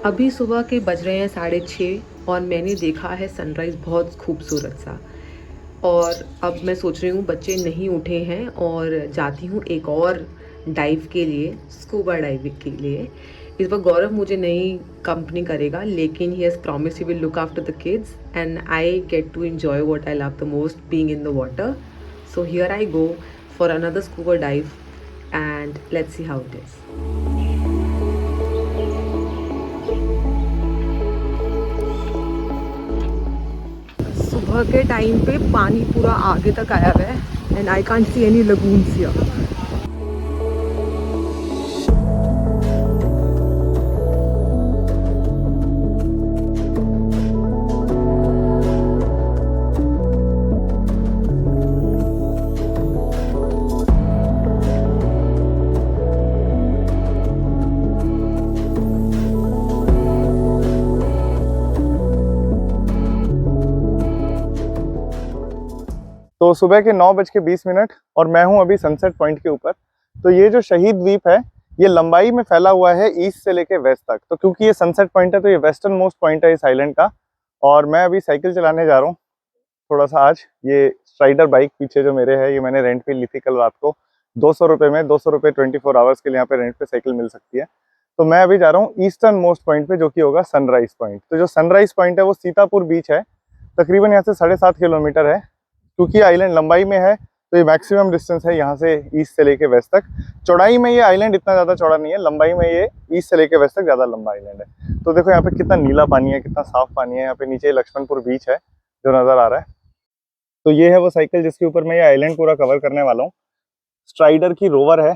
अभी सुबह के बज रहे हैं 6:30 और मैंने देखा है सनराइज़ बहुत खूबसूरत सा। और अब मैं सोच रही हूँ बच्चे नहीं उठे हैं और जाती हूँ एक और डाइव के लिए, स्कूबा डाइविंग के लिए। इस बार गौरव मुझे नहीं कंपनी करेगा, लेकिन he has promise he will look after the kids and I get to enjoy what I love the most, being in the water. So here I go for another scuba dive and let's see how it is. सुबह के time पे पानी पूरा आगे तक आया हुआ है and I can't see any lagoons here. तो सुबह के 9:20 और मैं हूं अभी सनसेट पॉइंट के ऊपर। तो ये जो शहीद द्वीप है ये लंबाई में फैला हुआ है ईस्ट से लेके वेस्ट तक। तो क्योंकि ये सनसेट पॉइंट है तो ये वेस्टर्न मोस्ट पॉइंट है इस आइलैंड का। और मैं अभी साइकिल चलाने जा रहा हूँ थोड़ा सा आज। ये स्ट्राइडर बाइक पीछे जो मेरे है ये मैंने रेंट पे ली थी कल रात को 200 रुपये में। 200 रुपये 24 आवर्स के लिए यहाँ पे रेंट पे साइकिल मिल सकती है। तो मैं अभी जा रहा हूँ ईस्टर्न मोस्ट पॉइंट पे जो कि होगा सनराइज पॉइंट। तो जो सनराइज पॉइंट है वो सीतापुर बीच है, तकरीबन यहाँ से 7.5 किलोमीटर है। क्योंकि आइलैंड लंबाई में है तो ये मैक्सिमम डिस्टेंस है यहाँ से ईस्ट से लेके वेस्ट तक। चौड़ाई में ये आइलैंड इतना ज़्यादा चौड़ा नहीं है, लंबाई में ये ईस्ट से लेके वेस्ट तक ज़्यादा लंबा आइलैंड है। तो देखो यहाँ पे कितना नीला पानी है, कितना साफ पानी है। यहाँ पे नीचे लक्ष्मणपुर बीच है जो नज़र आ रहा है। तो ये है वो साइकिल जिसके ऊपर मैं ये आइलैंड पूरा कवर करने वाला हूँ। स्ट्राइडर की रोवर है,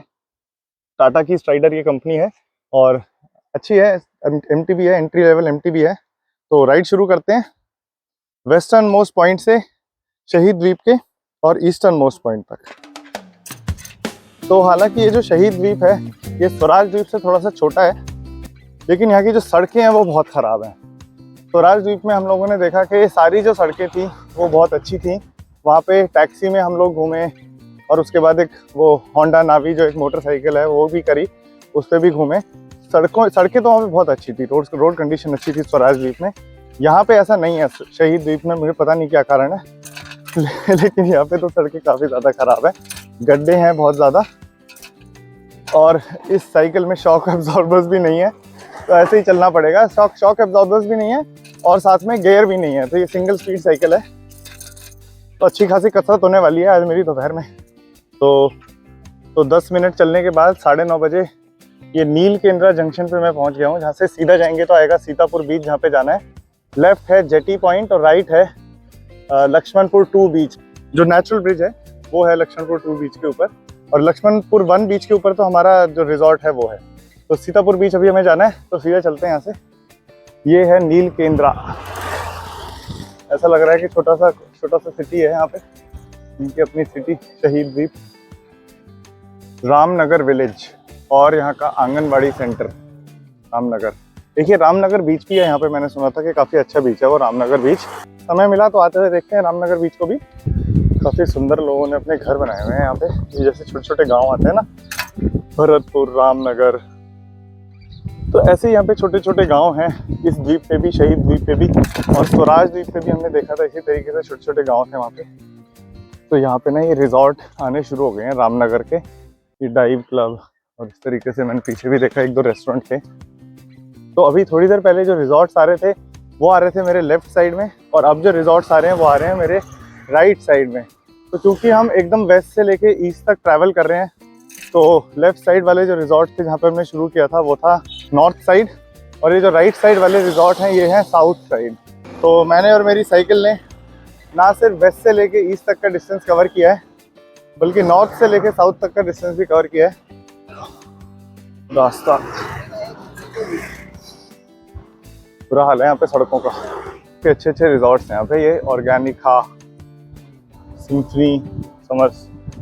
टाटा की स्ट्राइडर ये कंपनी है और अच्छी है। MTB है, एंट्री लेवल MTB है। तो राइड शुरू करते हैं वेस्टर्न मोस्ट पॉइंट से शहीद द्वीप के और ईस्टर्न मोस्ट पॉइंट तक। तो हालांकि ये जो शहीद द्वीप है ये स्वराज द्वीप से थोड़ा सा छोटा है, लेकिन यहाँ की जो सड़कें हैं वो बहुत ख़राब हैं। स्वराज द्वीप में हम लोगों ने देखा कि सारी जो सड़कें थी वो बहुत अच्छी थी। वहाँ पे टैक्सी में हम लोग घूमे और उसके बाद एक वो होंडा नावी जो एक मोटरसाइकिल है वो भी करी, उस पर भी घूमे। सड़कें तो वहाँ पे बहुत अच्छी थी, रोड कंडीशन अच्छी थी स्वराज द्वीप में। यहाँ पे ऐसा नहीं है शहीद द्वीप में, मुझे पता नहीं क्या कारण है लेकिन यहाँ पे तो सड़कें काफ़ी ज़्यादा ख़राब है, गड्ढे हैं बहुत ज़्यादा। और इस साइकिल में शॉक एब्जॉर्बर्स भी नहीं है, तो ऐसे ही चलना पड़ेगा। शॉक एब्जॉर्बर्स भी नहीं है और साथ में गियर भी नहीं है। तो ये सिंगल स्पीड साइकिल है, तो अच्छी खासी कसरत होने वाली है आज मेरी दोपहर में। तो 10 मिनट चलने के बाद 9:30 बजे ये नील केंद्रा जंक्शन पे मैं पहुंच गया हूँ। जहाँ से सीधा जाएंगे तो आएगा सीतापुर बीच जहाँ पे जाना है। लेफ्ट है जेटी पॉइंट और राइट है लक्ष्मणपुर 2 बीच। जो नेचुरल ब्रिज है वो है लक्ष्मणपुर 2 बीच के ऊपर, और लक्ष्मणपुर 1 बीच के ऊपर तो हमारा जो रिजॉर्ट है वो है। तो सीतापुर बीच अभी हमें जाना है, तो सीधा चलते हैं यहाँ से। ये है नील केंद्रा। ऐसा लग रहा है कि छोटा सा सिटी है यहाँ पे, इनकी अपनी सिटी शहीद द्वीप। रामनगर विलेज और यहाँ का आंगनबाड़ी सेंटर रामनगर। देखिए रामनगर बीच भी है यहाँ पे, मैंने सुना था कि काफ़ी अच्छा बीच है वो रामनगर बीच। समय मिला तो आते हुए देखते हैं रामनगर बीच को भी। काफ़ी सुंदर लोगों ने अपने घर बनाए हुए हैं यहाँ पे, ये जैसे छोटे छोटे गांव आते हैं ना, भरतपुर, रामनगर। तो ऐसे यहाँ पे छोटे छोटे गांव हैं इस द्वीप पे भी, शहीद द्वीप पे भी, और स्वराज द्वीप पे भी हमने देखा था इसी तरीके से छोटे छोटे गाँव थे वहाँ पे। तो यहाँ पे ना ये रिजॉर्ट आने शुरू हो गए हैं रामनगर के, ये डाइव क्लब और इस तरीके से मैंने पीछे भी देखा 1-2 रेस्टोरेंट थे। तो अभी थोड़ी देर पहले जो रिजॉर्ट्स आ रहे थे वो आ रहे थे मेरे लेफ्ट साइड में, और अब जो रिजॉर्ट्स आ रहे हैं वो आ रहे हैं मेरे राइट साइड में। तो क्योंकि हम एकदम वेस्ट से लेके ईस्ट तक ट्रैवल कर रहे हैं, तो लेफ्ट साइड वाले जो रिजॉर्ट थे जहाँ पर हमने शुरू किया था वो था नॉर्थ साइड, और ये जो राइट साइड वाले रिजॉर्ट हैं ये हैं साउथ साइड। तो मैंने और मेरी साइकिल ने ना सिर्फ वेस्ट से लेके ईस्ट तक का डिस्टेंस कवर किया है, बल्कि नॉर्थ से लेके साउथ तक का डिस्टेंस भी कवर किया है। रास्ता बुरा हाल है यहाँ पे सड़कों का। अच्छे अच्छे रिजॉर्ट्स हैं यहाँ पे, ये ऑर्गेनिका, सिम्फनी, समर्स,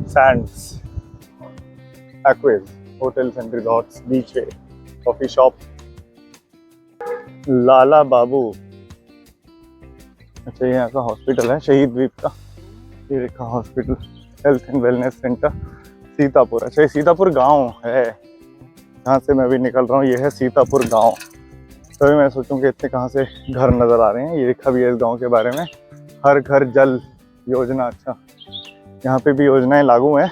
सैंड्स, एक्वेज, होटल्स एंड रिजॉर्ट्स, बीच है, कॉफी शॉप, लाला बाबू। अच्छा ये यहाँ का हॉस्पिटल है शहीद द्वीप का, ये देखा hospital, health and wellness centre Sitapur. अच्छा ये सीतापुर गांव है जहाँ से मैं भी निकल रहा हूँ, ये है सीतापुर गांव। तभी मैं सोचूं कि इतने कहाँ से घर नज़र आ रहे हैं। ये लिखा भी है इस गांव के बारे में, हर घर जल योजना। अच्छा, यहाँ पे भी योजनाएं लागू हैं।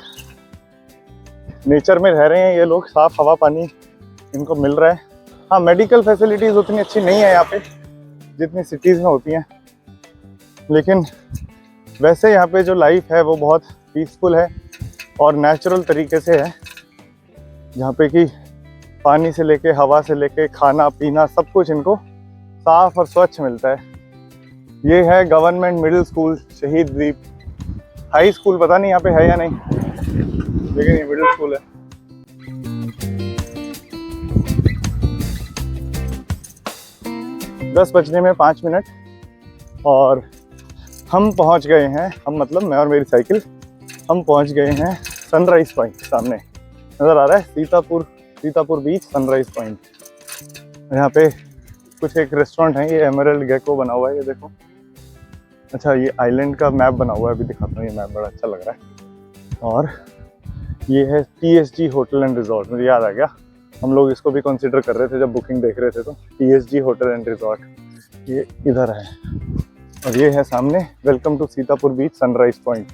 नेचर में रह रहे हैं ये लोग, साफ हवा पानी इनको मिल रहा है। हाँ, मेडिकल फैसिलिटीज़ उतनी अच्छी नहीं है यहाँ पे जितनी सिटीज़ में होती हैं, लेकिन वैसे यहाँ पे जो लाइफ है वो बहुत पीसफुल है और नेचुरल तरीके से है, जहाँ पे कि पानी से लेके हवा से लेके खाना पीना सब कुछ इनको साफ और स्वच्छ मिलता है। ये है गवर्नमेंट मिडिल स्कूल शहीद द्वीप। हाई स्कूल पता नहीं यहाँ पे है या नहीं, लेकिन ये मिडिल स्कूल है। दस बजने में 5 मिनट और हम पहुँच गए हैं। हम मतलब मैं और मेरी साइकिल, हम पहुँच गए हैं सनराइज पॉइंट। सामने नज़र आ रहा है सीतापुर बीच सनराइज पॉइंट। यहाँ पे कुछ एक रेस्टोरेंट है, ये एमरल्ड गेको बना हुआ है, ये देखो। अच्छा, ये आइलैंड का मैप बना हुआ है, अभी दिखाता हूँ। ये मैप बड़ा अच्छा लग रहा है। और ये है TSG होटल एंड रिजॉर्ट। मुझे याद आ गया, हम लोग इसको भी कंसिडर कर रहे थे जब बुकिंग देख रहे थे। तो TSG होटल एंड रिजॉर्ट ये इधर है, और ये है सामने welcome to Sitapur beach sunrise point.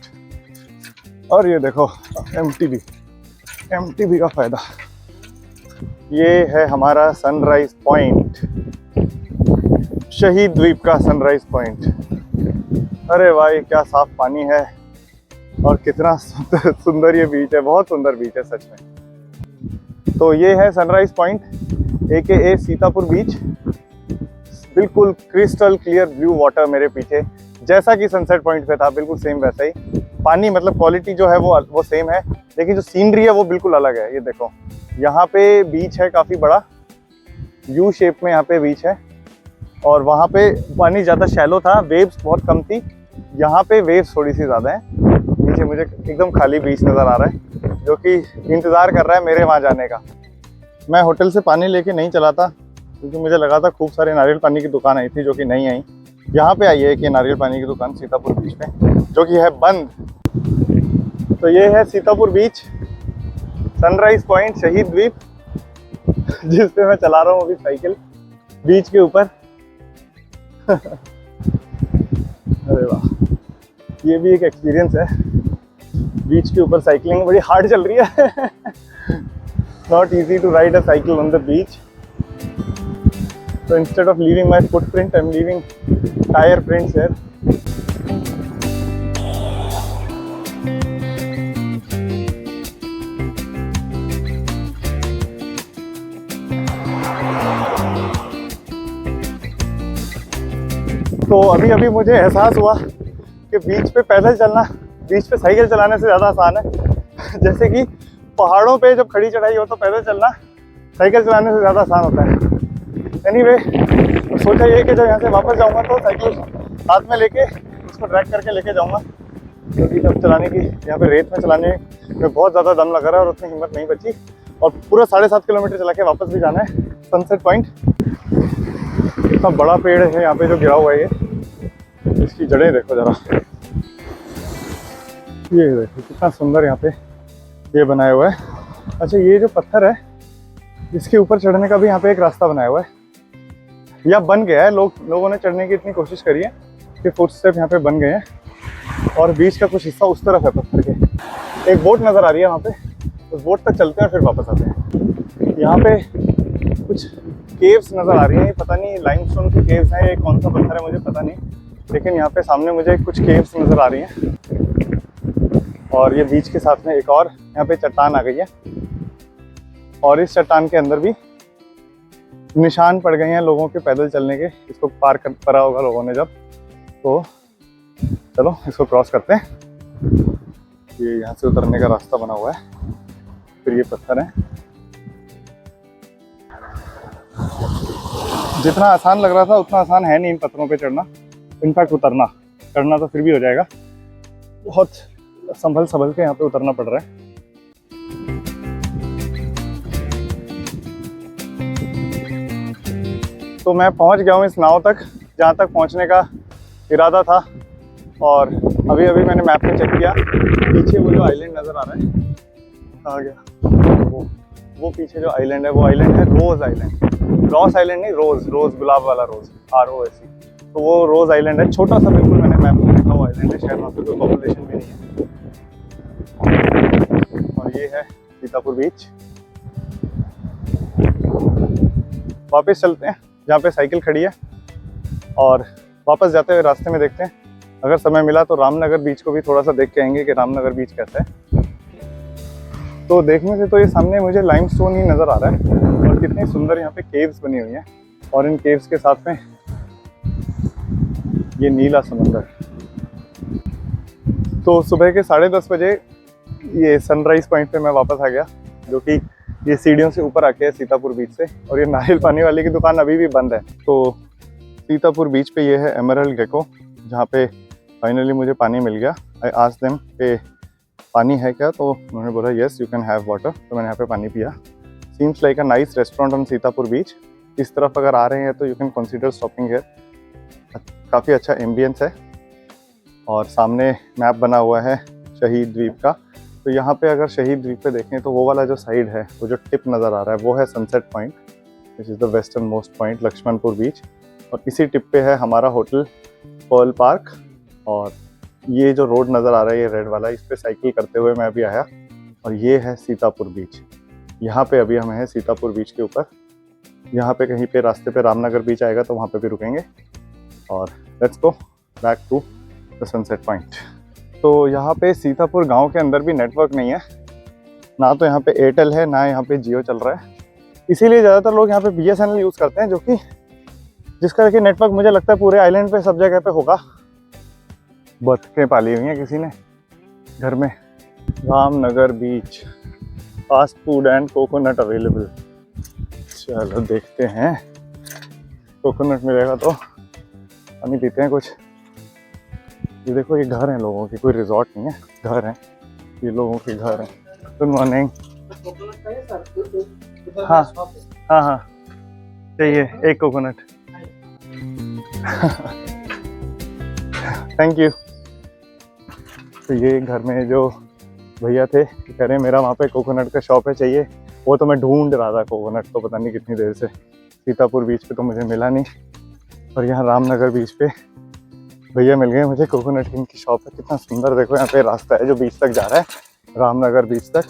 और ये देखो MTB का फायदा। ये है हमारा सनराइज पॉइंट, शहीद द्वीप का सनराइज पॉइंट। अरे भाई, क्या साफ पानी है और कितना सुंदर ये बीच है, बहुत सुंदर बीच है सच में। तो ये है सनराइज पॉइंट AKA सीतापुर बीच। बिल्कुल क्रिस्टल क्लियर ब्लू वाटर मेरे पीछे, जैसा कि सनसेट पॉइंट पे था बिल्कुल सेम वैसा ही पानी। मतलब क्वालिटी जो है वो सेम है, लेकिन जो सीनरी है वो बिल्कुल अलग है। ये देखो, यहाँ पे बीच है काफ़ी बड़ा, यू शेप में यहाँ पे बीच है, और वहाँ पे पानी ज़्यादा शैलो था, वेव्स बहुत कम थी। यहाँ पे वेव्स थोड़ी सी ज़्यादा है। नीचे मुझे एकदम खाली बीच नज़र आ रहा है, जो कि इंतज़ार कर रहा है मेरे वहाँ जाने का। मैं होटल से पानी लेके नहीं चला था, क्योंकि मुझे लगा था खूब सारे नारियल पानी की दुकान आई थी, जो कि नहीं आई। यहाँ पे आई है कि नारियल पानी की दुकान सीतापुर बीच में, जो कि है बंद। तो ये है सीतापुर बीच सनराइज पॉइंट शहीद द्वीप, जिस पे मैं चला रहा हूँ अभी साइकिल बीच के ऊपर। अरे वाह, ये भी एक एक्सपीरियंस है। बीच के ऊपर साइकिलिंग बड़ी हार्ड चल रही है। Not easy to ride a cycle on the beach. So instead of leaving my footprint, I'm leaving tire prints here. तो अभी मुझे एहसास हुआ कि बीच पे पैदल चलना बीच पे साइकिल चलाने से ज़्यादा आसान है। जैसे कि पहाड़ों पे जब खड़ी चढ़ाई हो तो पैदल चलना साइकिल चलाने से ज़्यादा आसान होता है। एनीवे, तो सोचा ये कि जब यहाँ से वापस जाऊँगा तो साइकिल हाथ में लेके उसको ड्रैग करके लेके जाऊँगा, क्योंकि जब चलाने की यहाँ पे रेत में चलाने में बहुत ज़्यादा दम लग रहा है और उतनी हिम्मत नहीं बची। और पूरा 7.5 किलोमीटर चला के वापस भी जाना है सनसेट पॉइंट। इतना बड़ा पेड़ है यहाँ पे जो गिरा हुआ है, ये इसकी जड़ें देखो ज़रा, ये देखो कितना सुंदर यहाँ पे ये बनाया हुआ है। अच्छा, ये जो पत्थर है इसके ऊपर चढ़ने का भी यहाँ पे एक रास्ता बनाया हुआ है, या बन गया है। लोगों ने चढ़ने की इतनी कोशिश करी है कि फुटस्टेप यहाँ पे बन गए हैं, और बीच का कुछ हिस्सा उस तरफ है पत्थर के। एक बोट नज़र आ रही है वहाँ पे, उस बोट तक चलते हैं फिर वापस आते हैं। यहाँ पे कुछ केव्स नज़र आ रही हैं, पता नहीं लाइमस्टोन की केव्स हैं, ये कौन सा पत्थर है मुझे पता नहीं, लेकिन यहाँ पे सामने मुझे कुछ केव्स नज़र आ रही हैं। और ये बीच के साथ में एक और यहाँ पे चट्टान आ गई है, और इस चट्टान के अंदर भी निशान पड़ गए हैं लोगों के पैदल चलने के। इसको पार करा होगा लोगों ने जब, तो चलो इसको क्रॉस करते हैं। ये यहाँ से उतरने का रास्ता बना हुआ है, फिर ये पत्थर है। जितना आसान लग रहा था उतना आसान है नहीं इन पत्थरों पे चढ़ना, इनफैक्ट उतरना। चढ़ना तो फिर भी हो जाएगा, बहुत संभल के यहाँ पे उतरना पड़ रहा है। तो मैं पहुंच गया हूँ इस नाव तक जहाँ तक पहुंचने का इरादा था, और अभी मैंने मैप में चेक किया, पीछे वो जो आइलैंड नज़र आ रहा है आ गया वो, वो पीछे जो आइलैंड है वो आइलैंड है रोज आइलैंड, रॉस आइलैंड नहीं, रोज, रोज गुलाब वाला रोज, ROSE। तो वो रोज आइलैंड है, छोटा सा बिल्कुल, मैंने मैप में देखा हुआ आइलैंड है, शायद वहाँ पे कोई पॉपुलेशन भी नहीं है। और ये है सीतापुर बीच। वापस चलते हैं जहाँ पे साइकिल खड़ी है, और वापस जाते हुए रास्ते में देखते हैं, अगर समय मिला तो रामनगर बीच को भी थोड़ा सा देख के आएंगे कि रामनगर बीच कैसा है। तो देखने से तो ये सामने मुझे लाइमस्टोन ही नज़र आ रहा है, और कितनी सुंदर यहाँ पे केव्स बनी हुई हैं, और इन केव्स के साथ में ये नीला समंदर। तो सुबह के 10:30 बजे ये सनराइज पॉइंट पे मैं वापस आ गया, जो कि ये सीढ़ियों से ऊपर आके है सीतापुर बीच से, और ये नारियल पानी वाले की दुकान अभी भी बंद है। तो सीतापुर बीच पे ये है एमरल्ड गेको, जहाँ पे फाइनली मुझे पानी मिल गया। आई आस्क्ड देम कि पानी है क्या, तो उन्होंने बोला yes you can have water, तो मैंने यहाँ पे पानी पिया। Seems like a nice restaurant on Sitapur beach. इस तरफ अगर आ रहे हैं तो you can consider stopping here. काफ़ी अच्छा एम्बियंस है, और सामने मैप बना हुआ है शहीद द्वीप का। तो यहाँ पे अगर शहीद द्वीप पे देखें तो वो वाला जो साइड है, वो जो टिप नज़र आ रहा है, वो है sunset point, which is the western most point, Laxmanpur beach. और इसी टिप पे है हमारा होटल पर्ल पार्क। और ये जो रोड नज़र आ रहा है, ये रेड वाला, इस पे साइकिल करते हुए मैं अभी आया, और ये है सीतापुर बीच। यहाँ पे अभी हम हैं सीतापुर बीच के ऊपर। यहाँ पे कहीं पे रास्ते पे रामनगर बीच आएगा तो वहाँ पे भी रुकेंगे, और let's go back to the sunset point. तो यहाँ पे सीतापुर गांव के अंदर भी नेटवर्क नहीं है, ना तो यहाँ पे एयरटेल है, ना यहाँ पे जियो चल रहा है। इसीलिए ज़्यादातर लोग यहाँ पे BSNL यूज़ करते हैं, जो कि जिसका कि नेटवर्क मुझे लगता है पूरे आइलैंड पे सब जगह पे होगा। बतखें पाली हुई हैं किसी ने घर में। Ramnagar beach, fast food and coconut available. चलो देखते हैं, कोकोनट मिलेगा तो पानी पीते हैं कुछ। ये देखो, ये घर हैं लोगों के, कोई रिजॉर्ट नहीं है, घर हैं, ये लोगों के घर हैं। Good morning. हाँ हाँ हाँ, चाहिए एक कोकोनट। Thank you. तो ये घर में जो भैया थे, कह रहे हैं मेरा वहाँ पे कोकोनट का शॉप है, चाहिए। वो तो मैं ढूंढ रहा था कोकोनट, तो पता नहीं कितनी देर से। सीतापुर बीच पे तो मुझे मिला नहीं, और यहाँ रामनगर बीच पे भैया मिल गए मुझे। कोकोनट की इनकी शॉप है, कितना सुंदर। देखो यहाँ पे रास्ता है जो बीच तक जा रहा है, रामनगर बीच तक।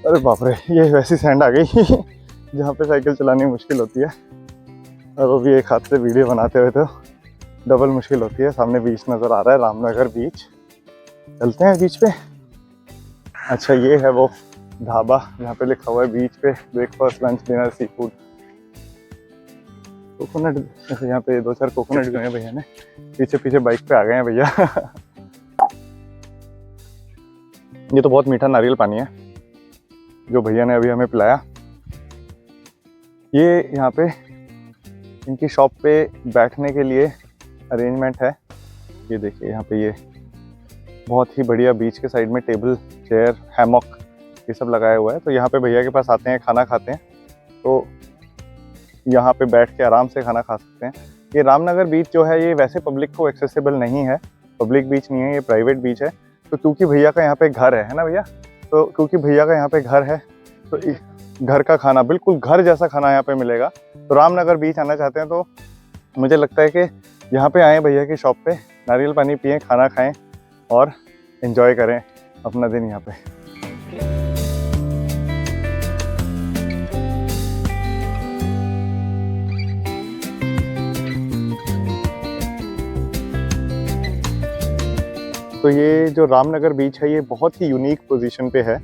अरे बाप रे, ये वैसी सैंड आ गई जहाँ पे साइकिल चलानी मुश्किल होती है, और वो भी एक हाथ से वीडियो बनाते हुए तो डबल मुश्किल होती है। सामने बीच नज़र आ रहा है, रामनगर बीच। चलते हैं बीच पे। अच्छा, ये है वो ढाबा जहाँ पे लिखा हुआ है बीच पे breakfast lunch dinner sea food. Coconut, जैसे यहाँ पे 2-4 कोकोनट भी हैं भैया ने। पीछे पीछे बाइक पे आ गए हैं भैया। ये तो बहुत मीठा नारियल पानी है जो भैया ने अभी हमें पिलाया। ये यहाँ पे इनकी शॉप पे बैठने के लिए अरेंजमेंट है। ये देखिए, यहाँ पे ये बहुत ही बढ़िया बीच के साइड में टेबल, चेयर, हैमॉक, ये सब लगाया हुआ है। तो यहाँ पे भैया के पास आते हैं, खाना खाते हैं, तो यहाँ पे बैठ के आराम से खाना खा सकते हैं। ये रामनगर बीच जो है, ये वैसे पब्लिक को एक्सेसिबल नहीं है, पब्लिक बीच नहीं है, ये प्राइवेट बीच है। तो क्योंकि भैया का यहाँ पे घर है ना भैया, तो क्योंकि भैया का यहाँ पे घर है, तो घर का खाना, बिल्कुल घर जैसा खाना यहाँ पे मिलेगा। तो रामनगर बीच आना चाहते हैं तो मुझे लगता है कि यहाँ पे आएँ भैया की शॉप पे, नारियल पानी पिएं, खाना खाएं और एंजॉय करें अपना दिन यहाँ पे। तो ये जो रामनगर बीच है, ये बहुत ही यूनिक पोजीशन पे है।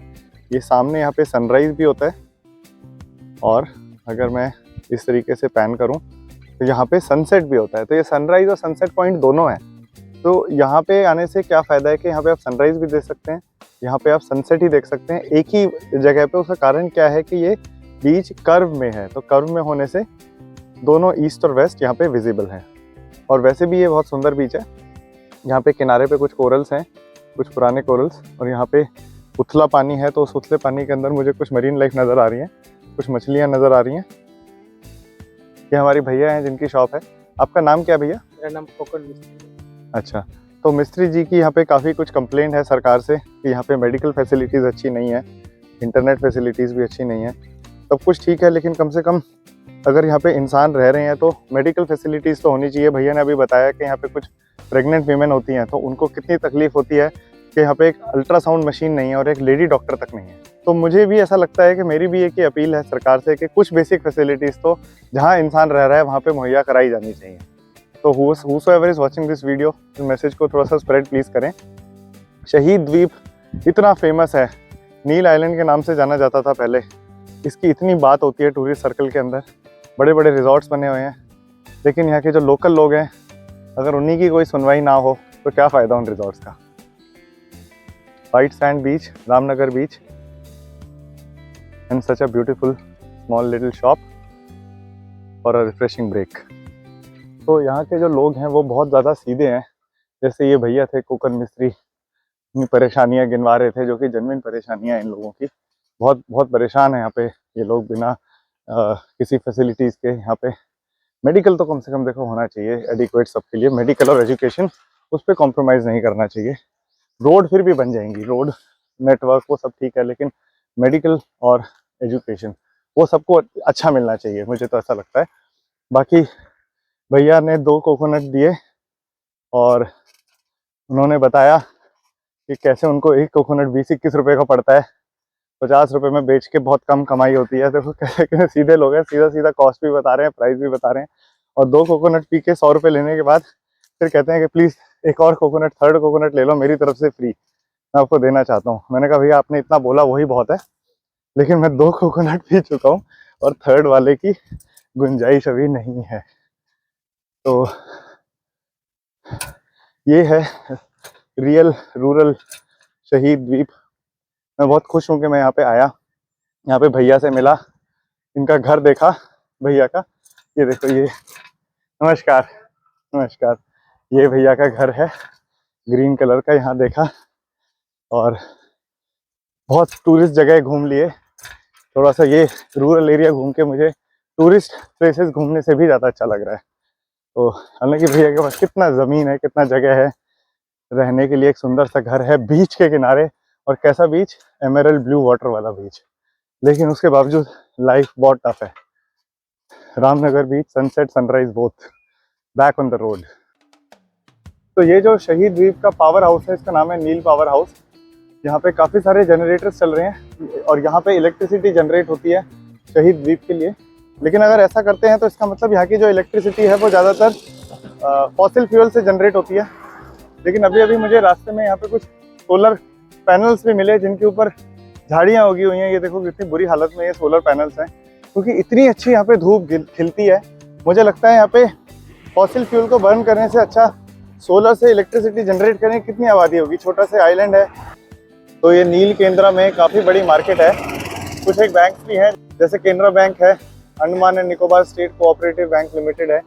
ये सामने यहाँ पे सनराइज भी होता है, और अगर मैं इस तरीके से पैन करूँ तो यहाँ पे सनसेट भी होता है। तो ये सनराइज और सनसेट पॉइंट दोनों हैं। तो यहाँ पे आने से क्या फ़ायदा है कि यहाँ पे आप सनराइज़ भी देख सकते हैं, यहाँ पे आप सनसेट ही देख सकते हैं एक ही जगह पे। उसका कारण क्या है कि ये बीच कर्व में है, तो कर्व में होने से दोनों ईस्ट और वेस्ट यहाँ पे विजिबल हैं। और वैसे भी ये बहुत सुंदर बीच है। यहाँ पे किनारे पे कुछ कोरल्स हैं, कुछ पुराने कोरल्स, और यहाँ पे उथला पानी है। तो उस उथले पानी के अंदर मुझे कुछ मरीन लाइफ नज़र आ रही हैं, कुछ मछलियाँ नज़र आ रही हैं। ये हमारी भैया हैं जिनकी शॉप है। आपका नाम क्या भैया? मेरा नाम कोकण मिस्त्री। अच्छा, तो मिस्त्री जी की यहाँ पे काफ़ी कुछ कंप्लेंट है सरकार से कि यहाँ पे मेडिकल फैसिलिटीज़ अच्छी नहीं है। इंटरनेट फैसिलिटीज़ भी अच्छी नहीं है, सब कुछ ठीक है, लेकिन कम से कम अगर यहाँ पे इंसान रह रहे हैं तो मेडिकल फैसिलिटीज़ तो होनी चाहिए। भैया ने अभी बताया कि यहाँ पे कुछ प्रेग्नेंट वीमेन होती हैं तो उनको कितनी तकलीफ़ होती है कि यहाँ पे एक अल्ट्रासाउंड मशीन नहीं है और एक लेडी डॉक्टर तक नहीं है। तो मुझे भी ऐसा लगता है कि मेरी भी एक ही अपील है सरकार से कि कुछ बेसिक फैसिलिटीज़ तो जहाँ इंसान रह रहा है वहाँ पे मुहैया कराई जानी चाहिए। तो whosoever is watching this video, इस मैसेज को थोड़ा सा स्प्रेड प्लीज़ करें। शहीद द्वीप इतना फेमस है, नील आइलैंड के नाम से जाना जाता था पहले, इसकी इतनी बात होती है टूरिस्ट सर्कल के अंदर, बड़े बड़े रिजॉर्ट्स बने हुए हैं, लेकिन यहाँ के जो लोकल लोग हैं अगर उन्हीं की कोई सुनवाई ना हो तो क्या फ़ायदा उन रिजॉर्ट्स का। White sand beach, Ramnagar beach and such a beautiful small little shop for a refreshing break. तो यहाँ के जो लोग हैं वो बहुत ज़्यादा सीधे हैं। जैसे ये भैया थे कोकन मिस्त्री, इतनी परेशानियाँ गिनवा रहे थे जो कि जेन्युइन परेशानियाँ इन लोगों की, बहुत बहुत परेशान है यहाँ पे ये लोग बिना किसी फैसिलिटीज़ के। यहाँ पे मेडिकल तो कम से कम देखो होना चाहिए एडिक्वेट सबके लिए, मेडिकल और एजुकेशन उस पर कॉम्प्रोमाइज़ नहीं करना चाहिए। रोड फिर भी बन जाएंगी, रोड नेटवर्क वो सब ठीक है, लेकिन मेडिकल और एजुकेशन वो सबको अच्छा मिलना चाहिए, मुझे तो ऐसा लगता है। बाकी भैया ने 2 कोकोनट दिए और उन्होंने बताया कि कैसे उनको एक कोकोनट 20-21 रुपये का पड़ता है, 50 रुपये में बेच के बहुत कम कमाई होती है। देखो कैसे सीधे लोग हैं, सीधा सीधा कॉस्ट भी बता रहे हैं, प्राइस भी बता रहे हैं, और 2 कोकोनट पी के 100 रुपये लेने के बाद फिर कहते हैं कि प्लीज़ एक और कोकोनट, थर्ड कोकोनट ले लो मेरी तरफ से फ्री, मैं आपको देना चाहता हूँ। मैंने कहा भैया आपने इतना बोला वही बहुत है, लेकिन मैं 2 कोकोनट पी चुका हूँ और थर्ड वाले की गुंजाइश अभी नहीं है। तो ये है रियल रूरल शहीद द्वीप। मैं बहुत खुश हूँ कि मैं यहाँ पे आया, यहाँ पे भैया से मिला, इनका घर देखा भैया का, ये देखो ये, नमस्कार नमस्कार, ये भैया का घर है ग्रीन कलर का, यहाँ देखा और बहुत टूरिस्ट जगह घूम लिए। थोड़ा सा ये रूरल एरिया घूम के मुझे टूरिस्ट प्लेसेस घूमने से भी ज़्यादा अच्छा लग रहा है। तो हालांकि भैया के पास कितना ज़मीन है, कितना जगह है, रहने के लिए एक सुंदर सा घर है बीच के किनारे, और कैसा बीच, एमरल्ड ब्लू वाटर वाला बीच, लेकिन उसके बावजूद लाइफ बहुत टफ है। Ramnagar beach, sunset sunrise both, back on the road. तो ये जो शहीद द्वीप का पावर हाउस है, इसका नाम है नील पावर हाउस। यहाँ पे काफ़ी सारे जनरेटर्स चल रहे हैं और यहाँ पे इलेक्ट्रिसिटी जनरेट होती है शहीद द्वीप के लिए। लेकिन अगर ऐसा करते हैं तो इसका मतलब यहाँ की जो इलेक्ट्रिसिटी है वो ज़्यादातर फॉसिल फ्यूल से जनरेट होती है। लेकिन अभी अभी मुझे रास्ते में यहाँ पे कुछ सोलर पैनल्स भी मिले जिनके ऊपर झाड़ियाँ उगी हुई हैं। ये देखो कितनी बुरी हालत में ये सोलर पैनल्स हैं, क्योंकि इतनी अच्छी यहाँ पे धूप खिलती है। मुझे लगता है यहाँ पे फॉसिल फ्यूल को बर्न करने से अच्छा सोलर से इलेक्ट्रिसिटी जनरेट करें। कितनी आबादी होगी, छोटा सा आइलैंड है। तो ये नील केंद्रा में काफ़ी बड़ी मार्केट है। कुछ एक बैंक भी हैं, जैसे केनरा बैंक है, Andaman and Nicobar state cooperative bank limited है।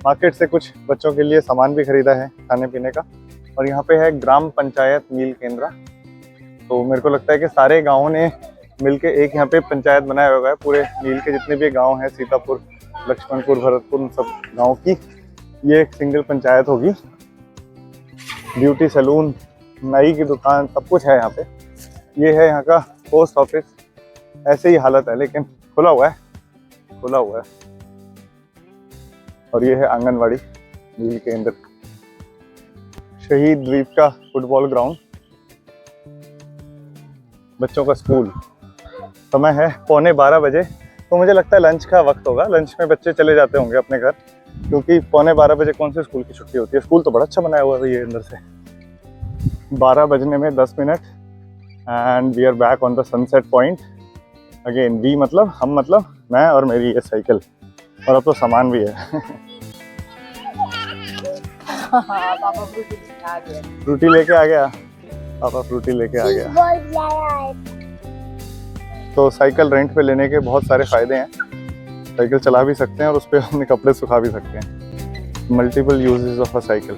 मार्केट से कुछ बच्चों के लिए सामान भी खरीदा है खाने पीने का। और यहाँ पे है ग्राम पंचायत नील केंद्रा। तो मेरे को लगता है कि सारे गाँवों ने मिलके एक यहाँ पे पंचायत बनाया हुआ है। पूरे नील के जितने भी गाँव हैं, सीतापुर, लक्ष्मणपुर, भरतपुर, उन सब गाँव की ये एक सिंगल पंचायत होगी। ब्यूटी सैलून, नाई की दुकान, सब कुछ है यहाँ पे। ये है यहाँ का पोस्ट ऑफिस, ऐसे ही हालत है लेकिन खुला हुआ है, खुला हुआ है। और ये है आंगनवाड़ी नील के अंदर। शहीद द्वीप का फुटबॉल ग्राउंड, बच्चों का स्कूल। समय है 11:15 बजे, तो मुझे लगता है लंच का वक्त होगा। लंच में बच्चे चले जाते होंगे अपने घर, क्योंकि 11:15 बजे कौन से स्कूल की छुट्टी होती है। स्कूल तो बड़ा अच्छा बनाया हुआ है ये अंदर से। 12 बजने में 10 minute and we are back on the sunset point again. We मतलब हम, मतलब मैं और मेरी ये साइकिल, और अब तो सामान भी है। पापा फ्रूटी लेके आ गया, पापा फ्रूटी लेके आ गया। तो साइकिल रेंट पे लेने के बहुत सारे फायदे हैं। साइकिल चला भी सकते हैं और उस पर अपने कपड़े सुखा भी सकते हैं। Multiple uses of a cycle.